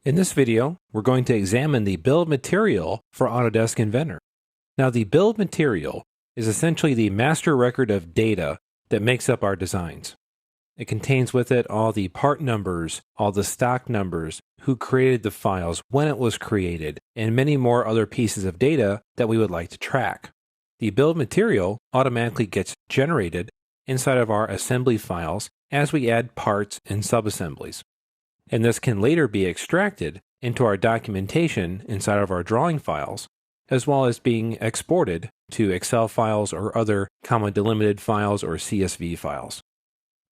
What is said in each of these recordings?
In this video, we're going to examine the bill of material for Autodesk Inventor. Now, the bill of material is essentially the master record of data that makes up our designs. It contains with it all the part numbers, all the stock numbers, who created the files, when it was created, and many more other pieces of data that we would like to track. The bill of material automatically gets generated inside of our assembly files as we add parts and subassemblies. And this can later be extracted into our documentation inside of our drawing files, as well as being exported to Excel files or other comma delimited files or CSV files.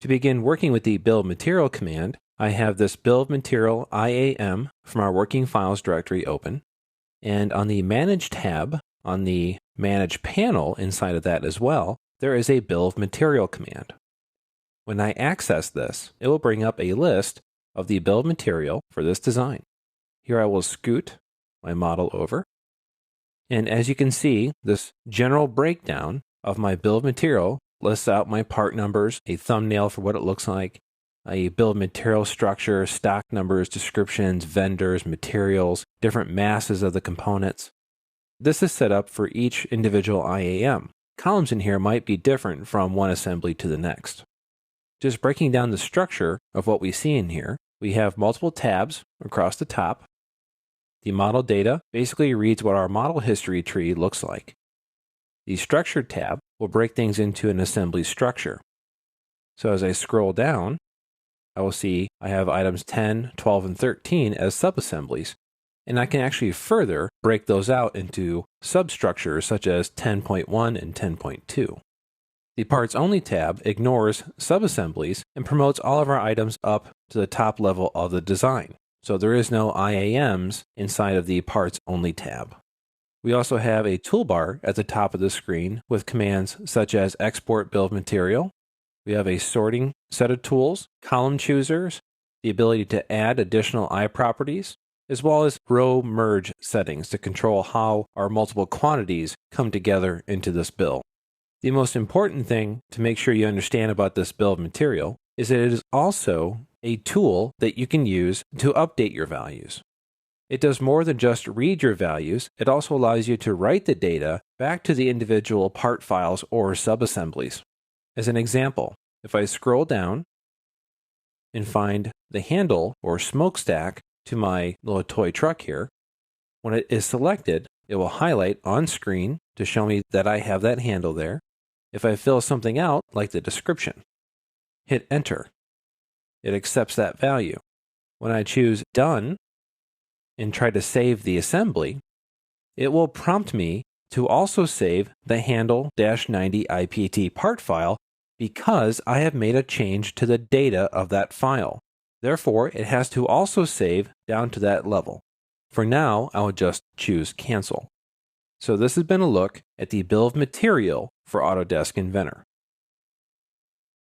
To begin working with the bill of material command, I have this bill of material IAM from our working files directory open, and on the Manage tab, on the Manage panel inside of that as well, there is a bill of material command. When I access this, it will bring up a list of the bill of material for this design. Here I will scoot my model over. And as you can see, this general breakdown of my bill of material lists out my part numbers, a thumbnail for what it looks like, a bill of material structure, stock numbers, descriptions, vendors, materials, different masses of the components. This is set up for each individual IAM. Columns in here might be different from one assembly to the next. Just breaking down the structure of what we see in here, we have multiple tabs across the top. The model data basically reads what our model history tree looks like. The structure tab will break things into an assembly structure. So as I scroll down, I will see I have items 10, 12, and 13 as subassemblies, and I can actually further break those out into substructures such as 10.1 and 10.2. The Parts Only tab ignores subassemblies and promotes all of our items up to the top level of the design. So there is no IAMs inside of the Parts Only tab. We also have a toolbar at the top of the screen with commands such as Export Bill of Material. We have a sorting set of tools, column choosers, the ability to add additional eye properties, as well as row merge settings to control how our multiple quantities come together into this bill. The most important thing to make sure you understand about this bill of material is that it is also a tool that you can use to update your values. It does more than just read your values, it also allows you to write the data back to the individual part files or subassemblies. As an example, if I scroll down and find the handle or smokestack to my little toy truck here, when it is selected, it will highlight on screen to show me that I have that handle there. If I fill something out, like the description, hit enter. It accepts that value. When I choose done and try to save the assembly, it will prompt me to also save the handle-90 IPT part file because I have made a change to the data of that file. Therefore, it has to also save down to that level. For now, I will just choose cancel. So this has been a look at the bill of material for Autodesk Inventor.